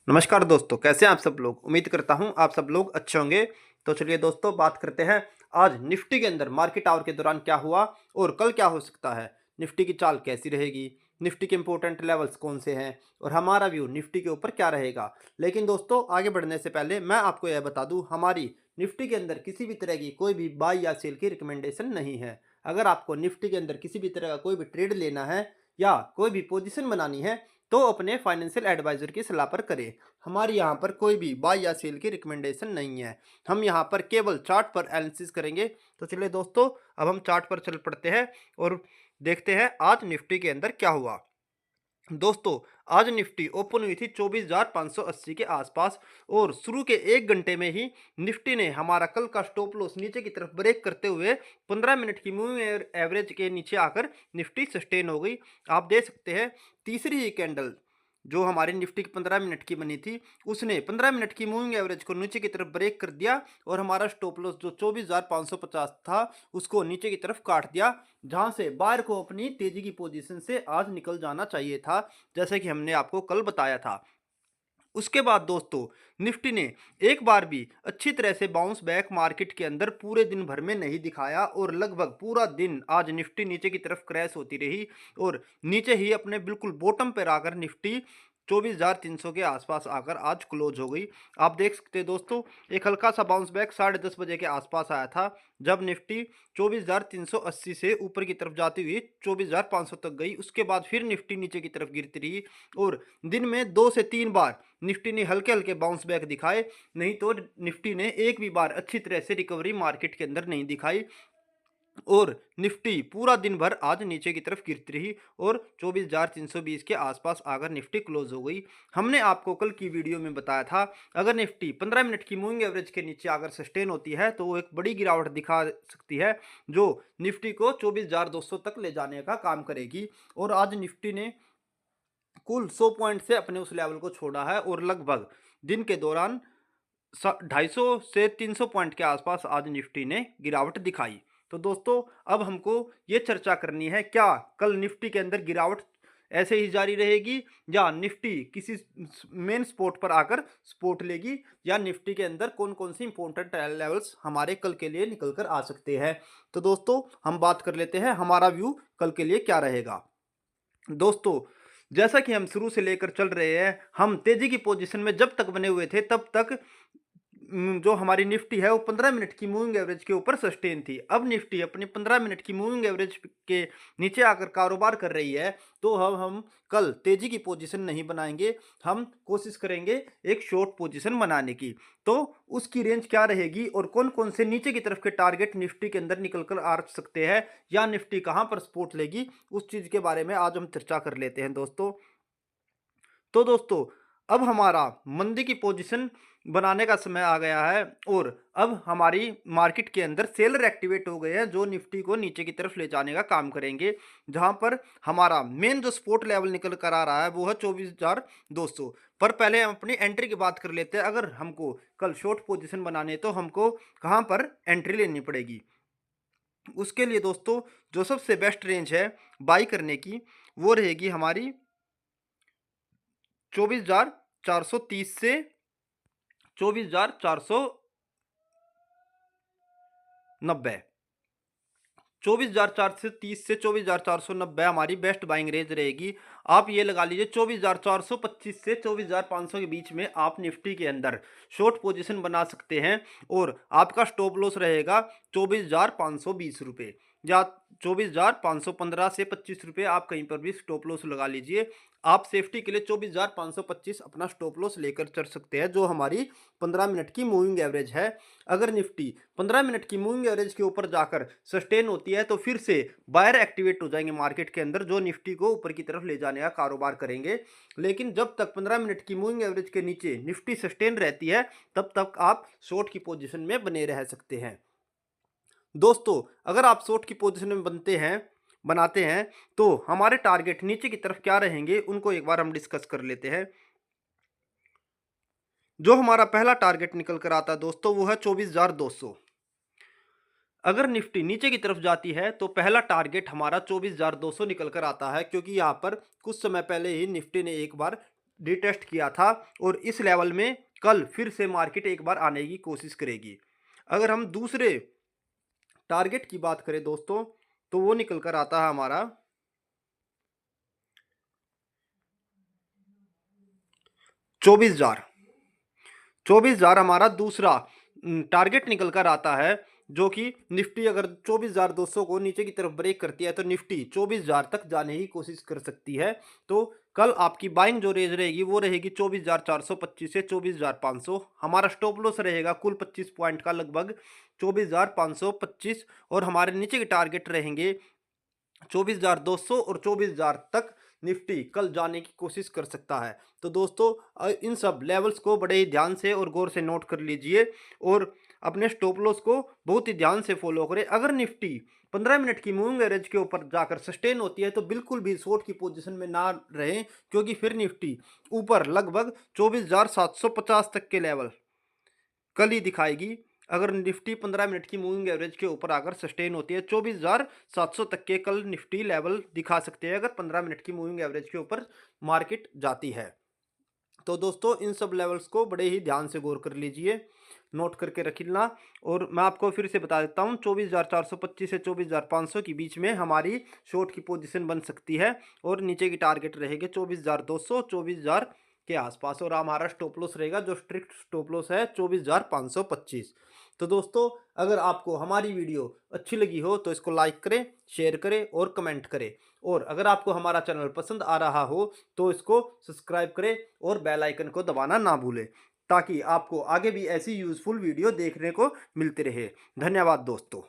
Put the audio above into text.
नमस्कार दोस्तों, कैसे हैं आप सब लोग। उम्मीद करता हूं आप सब लोग अच्छे होंगे। तो चलिए दोस्तों, बात करते हैं आज निफ्टी के अंदर मार्केट आवर के दौरान क्या हुआ और कल क्या हो सकता है। निफ्टी की चाल कैसी रहेगी, निफ्टी के इंपॉर्टेंट लेवल्स कौन से हैं और हमारा व्यू निफ्टी के ऊपर क्या रहेगा। लेकिन दोस्तों, आगे बढ़ने से पहले मैं आपको यह बता दूं, हमारी निफ्टी के अंदर किसी भी तरह की कोई भी बाई या सेल की रिकमेंडेशन नहीं है। अगर आपको निफ्टी के अंदर किसी भी तरह का कोई भी ट्रेड लेना है या कोई भी पोजीशन बनानी है तो अपने फाइनेंशियल एडवाइजर की सलाह पर करें। हमारे यहाँ पर कोई भी बाय या सेल की रिकमेंडेशन नहीं है। हम यहाँ पर केवल चार्ट पर एनालिसिस करेंगे। तो चलिए दोस्तों, अब हम चार्ट पर चल पड़ते हैं और देखते हैं आज निफ्टी के अंदर क्या हुआ। दोस्तों, आज निफ्टी ओपन हुई थी 24,580 के आसपास और शुरू के 1 घंटे में ही निफ्टी ने हमारा कल का स्टॉप लॉस नीचे की तरफ ब्रेक करते हुए 15 मिनट की मूविंग एवरेज के नीचे आकर निफ्टी सस्टेन हो गई। आप देख सकते हैं, तीसरी ही कैंडल जो हमारी निफ्टी की 15 मिनट की बनी थी, उसने 15 मिनट की मूविंग एवरेज को नीचे की तरफ ब्रेक कर दिया और हमारा स्टॉप लॉस जो 24,550 था उसको नीचे की तरफ काट दिया, जहां से बायर को अपनी तेजी की पोजीशन से आज निकल जाना चाहिए था, जैसे कि हमने आपको कल बताया था। उसके बाद दोस्तों, निफ्टी ने एक बार भी अच्छी तरह से बाउंस बैक मार्केट के अंदर पूरे दिन भर में नहीं दिखाया और लगभग पूरा दिन आज निफ्टी नीचे की तरफ क्रैश होती रही और नीचे ही अपने बिल्कुल बॉटम पर आकर निफ्टी 24,300 के आसपास आकर आज क्लोज हो गई। आप देख सकते हैं दोस्तों, एक हल्का सा बाउंस बैक 10:30 बजे के आसपास आया था, जब निफ्टी 24,380 से ऊपर की तरफ जाती हुई 24,500 तक गई। उसके बाद फिर निफ्टी नीचे की तरफ गिरती रही और दिन में 2 से 3 बार निफ्टी ने हल्के हल्के बाउंस बैक दिखाए, नहीं तो निफ्टी ने एक भी बार अच्छी तरह से रिकवरी मार्केट के अंदर नहीं दिखाई और निफ्टी पूरा दिन भर आज नीचे की तरफ गिरती रही और 24,320 के आसपास आकर निफ्टी क्लोज हो गई। हमने आपको कल की वीडियो में बताया था, अगर निफ्टी 15 मिनट की मूविंग एवरेज के नीचे अगर सस्टेन होती है तो वो एक बड़ी गिरावट दिखा सकती है, जो निफ्टी को 24,200 तक ले जाने का काम करेगी। और आज निफ्टी ने कुल 100 पॉइंट से अपने उस लेवल को छोड़ा है और लगभग दिन के दौरान 250 से 300 पॉइंट के आसपास आज निफ्टी ने गिरावट दिखाई। तो दोस्तों, अब हमको ये चर्चा करनी है, क्या कल निफ्टी के अंदर गिरावट ऐसे ही जारी रहेगी या निफ्टी किसी मेन स्पोर्ट पर आकर सपोर्ट लेगी, या निफ्टी के अंदर कौन कौन सी इंपॉर्टेंट लेवल्स हमारे कल के लिए निकल कर आ सकते हैं। तो दोस्तों, हम बात कर लेते हैं हमारा व्यू कल के लिए क्या रहेगा। दोस्तों, जैसा कि हम शुरू से लेकर चल रहे हैं, हम तेजी की पोजीशन में जब तक बने हुए थे तब तक जो हमारी निफ्टी है वो 15 मिनट की मूविंग एवरेज के ऊपर सस्टेन थी। अब निफ्टी अपनी 15 मिनट की मूविंग एवरेज के नीचे आकर कारोबार कर रही है, तो हम कल तेजी की पोजीशन नहीं बनाएंगे, हम कोशिश करेंगे एक शॉर्ट पोजीशन बनाने की। तो उसकी रेंज क्या रहेगी और कौन कौन से नीचे की तरफ के टारगेट निफ्टी के अंदर निकल कर आ सकते हैं या निफ्टी कहां पर सपोर्ट लेगी, उस चीज के बारे में आज हम चर्चा कर लेते हैं दोस्तों। तो दोस्तों, अब हमारा मंदी की पोजीशन बनाने का समय आ गया है और अब हमारी मार्केट के अंदर सेलर एक्टिवेट हो गए हैं, जो निफ्टी को नीचे की तरफ ले जाने का काम करेंगे, जहां पर हमारा मेन जो सपोर्ट लेवल निकल कर आ रहा है वो है 24,200 पर। पहले हम अपनी एंट्री की बात कर लेते हैं। अगर हमको कल शॉर्ट पोजीशन बनाने तो हमको कहां पर एंट्री लेनी पड़ेगी। उसके लिए दोस्तों, जो सबसे बेस्ट रेंज है बाई करने की, वो रहेगी हमारी 24,430 से 24,490। 24,430 से 24,490 हमारी बेस्ट बाइंग रेंज रहेगी। आप ये लगा लीजिए 24,425 से 24,500 के बीच में आप निफ्टी के अंदर शॉर्ट पोजीशन बना सकते हैं और आपका स्टॉप लॉस रहेगा 24,520 रुपये या 24,515 से 25 रुपये। आप कहीं पर भी स्टॉप लॉस लगा लीजिए। आप सेफ्टी के लिए 24,525 अपना स्टॉप लॉस लेकर चल सकते हैं, जो हमारी 15 मिनट की मूविंग एवरेज है। अगर निफ्टी 15 मिनट की मूविंग एवरेज के ऊपर जाकर सस्टेन होती है तो फिर से बायर एक्टिवेट हो जाएंगे मार्केट के अंदर, जो निफ्टी को ऊपर की तरफ ले जाने का कारोबार करेंगे। लेकिन जब तक 15 मिनट की मूविंग एवरेज के नीचे निफ्टी सस्टेन रहती है, तब तक आप शॉर्ट की पोजीशन में बने रह सकते हैं। दोस्तों, अगर आप शॉर्ट की पोजीशन में बनाते हैं तो हमारे टारगेट नीचे की तरफ क्या रहेंगे, उनको एक बार हम डिस्कस कर लेते हैं। जो हमारा पहला टारगेट निकल कर आता है दोस्तों, वो है 24,200। अगर निफ्टी नीचे की तरफ जाती है तो पहला टारगेट हमारा 24,200 निकल कर आता है, क्योंकि यहाँ पर कुछ समय पहले ही निफ्टी ने एक बार रिटेस्ट किया था और इस लेवल में कल फिर से मार्केट एक बार आने की कोशिश करेगी। अगर हम दूसरे टारगेट की बात करें दोस्तों, तो वो निकल कर आता है हमारा 24,000। 24,000 हमारा दूसरा टारगेट निकल कर आता है, जो कि निफ्टी अगर 24,200 को नीचे की तरफ ब्रेक करती है तो निफ्टी 24,000 तक जाने की कोशिश कर सकती है। तो कल आपकी बाइंग जो रेंज रहेगी वो रहेगी 24,425 से 24,500। हमारा स्टॉप लॉस रहेगा कुल 25 पॉइंट का लगभग 24,525, और हमारे नीचे के टारगेट रहेंगे 24,200 और 24,000 तक निफ्टी कल जाने की कोशिश कर सकता है। तो दोस्तों इन सब लेवल्स को बड़े ही ध्यान से और गौर से नोट कर लीजिए और अपने स्टॉप लॉस को बहुत ही ध्यान से फॉलो करें। अगर निफ्टी 15 मिनट की मूविंग एवरेज के ऊपर जाकर सस्टेन होती है तो बिल्कुल भी शॉर्ट की पोजीशन में ना रहें, क्योंकि फिर निफ्टी ऊपर लगभग 24,750 तक के लेवल कल ही दिखाएगी। अगर निफ्टी 15 मिनट की मूविंग एवरेज के ऊपर आकर सस्टेन होती है 24,700 तक के कल निफ्टी लेवल दिखा सकते हैं अगर 15 मिनट की मूविंग एवरेज के ऊपर मार्केट जाती है। तो दोस्तों इन सब लेवल्स को बड़े ही ध्यान से गौर कर लीजिए, नोट करके रखना। और मैं आपको फिर से बता देता हूँ 24,425 से 24,500 के बीच में हमारी शॉर्ट की पोजीशन बन सकती है और नीचे की टारगेट रहेगी 24,200 24,000 के आसपास, और हमारा स्टॉप लॉस रहेगा जो स्ट्रिक्ट स्टॉप लॉस है 24,525। तो दोस्तों अगर आपको हमारी वीडियो अच्छी लगी हो तो इसको लाइक करें, शेयर करें और कमेंट करें, और अगर आपको हमारा चैनल पसंद आ रहा हो तो इसको सब्सक्राइब करें और बेल आइकन को दबाना ना भूलें, ताकि आपको आगे भी ऐसी यूज़फुल वीडियो देखने को मिलती रहे। धन्यवाद दोस्तों।